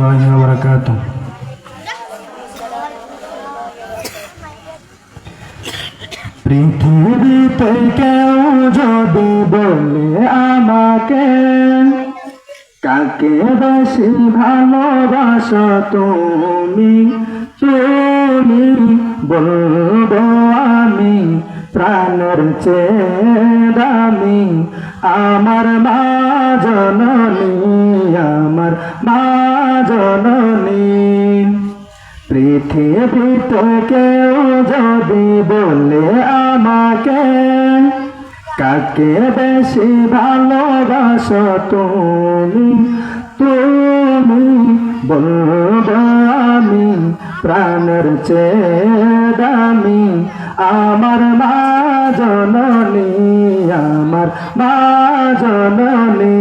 রহমতুল্লাহি ওয়া বারাকাতুহু। পৃথিবীতে কেউ যদি বলে আমাকে কাকে বেশি ভালোবাসো তুমি, তুমি বলবো আমি প্রাণের চেয়ে দামি আমার মা জননী, আমার মা জননী। পৃথিবীতে কেউ যদি বলে আমাকে কাকে বেশি ভালোবাসো তুমি, তুমি বলবো আমি প্রাণের চেয়ে দামি আমার মা জননী, আমার মা জননী।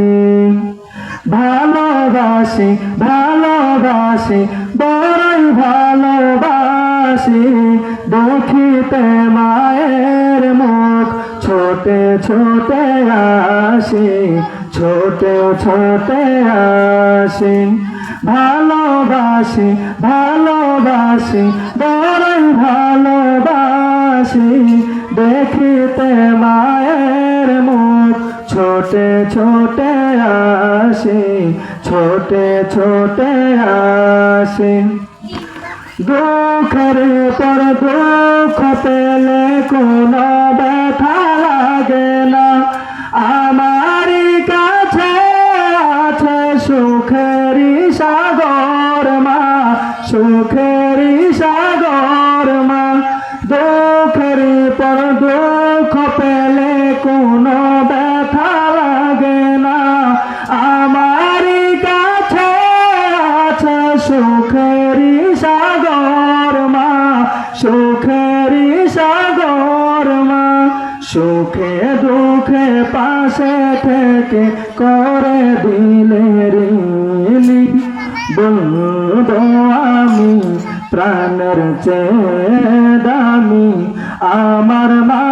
ভালোবাসি ভালোবাসি বড়ই ভালোবাসি দেখিতে মায়ের মুখ ছোটে ছোটে আসি, ছোটে ছোটে আসি। ভালোবাসি ভালোবাসি বড়ই ভালোবাসি দেখিতে মায়ের মুখ ছোটে ছোটে আসি, ছোটে ছোটে আসি। দুঃখের পর দুঃখ পেলে কোনো ব্যথা লাগে না, আমারই কাছে আছে সুখেরই সাগর মা, সুখেরই সাগর মা। দুঃখের পর দুঃখ পেলে কোনো ব্যথা লাগে না, আমারই কাছে আছে সুখেরই সাগর মা, সুখেরই সাগর মা। সুখে দুঃখে পাশে থেকে করে দিলে ঋণী, বলবো আমি প্রাণের চেয়ে দামি আমার মা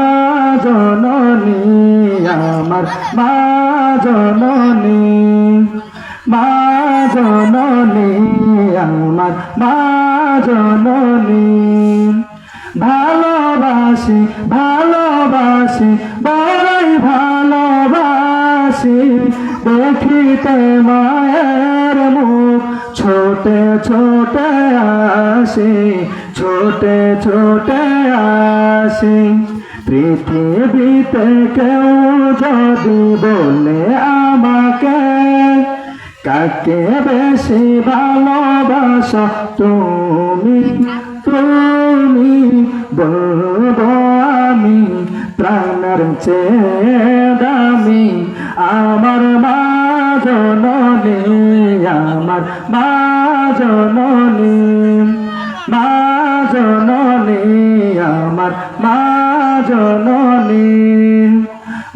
জননী, আমার মা জননী, মা জননী, আমার মা জননী। ভালোবাসি ভালোবাসি বড়ই ভালোবাসি দেখিতে মায়ের মুখ ছোটে ছোটে আসি, ছোটে ছোটে আসি। পৃথিবীতে কেউ যদি বলে আমাকে কাকে বেশি ভালোবাসো তুমি, তুমি বলবো আমি প্রাণের চেয়ে দামি আমার মা জননী, আমার মা জননী, মা জননী, আমার মা জননী।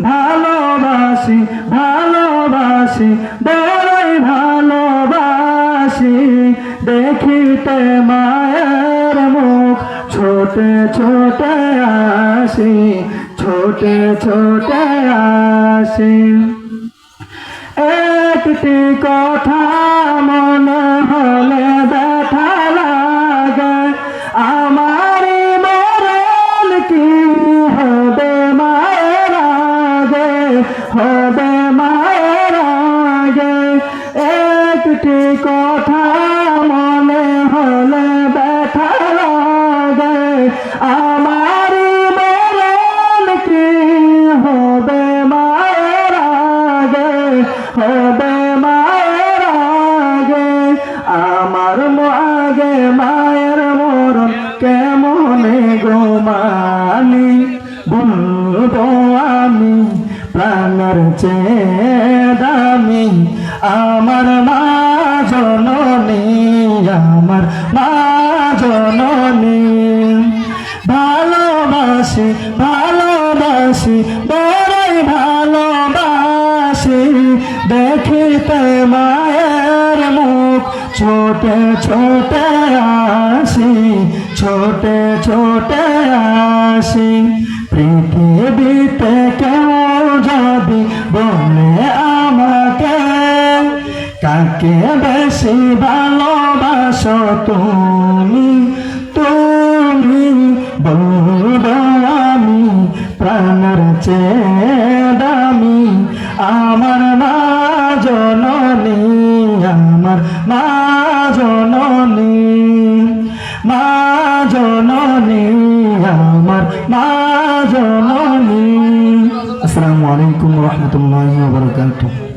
ভালোবাসি ভালোবাসি বড়ই ভালোবাসি দেখিতে মায়ের মুখ ছোটে ছোটে আসি, ছোটে ছোটে আসি। একটি কথা মনে হলে ব্যথা লাগে, আমার মরণ কি হবে মায়ের আগে, হবে মায়ের আগে। একটি কথা মনে হলে ব্যথা লাগে, আমার মরণ কি হবে মায়ের আগে, হবে মায়ের আগে। আমার আগে মায়ের মরণ কেমনে গোমালি, বলবো আমি প্রাণের চেয়ে দামি আমার মা জননী, আমার মা জননী। ভালোবাসি ভালোবাসি বড়ই ভালোবাসি দেখিতে মায়ের মুখ ছোটে ছোটে আসি, ছোটে ছোটে আসি। পৃথিবীতে কেউ যদি বলে আমাকে কাকে কাকে বেশি ভালোবাসো তুমি তুমি বলবো আমি প্রাণের চেয়ে দামি আমার মা জননী আমার মা জননী মা জননী আমার মা জননী। আসসালামু আলাইকুম ওয়া রাহমাতুল্লাহি ওয়া বারাকাতুহু।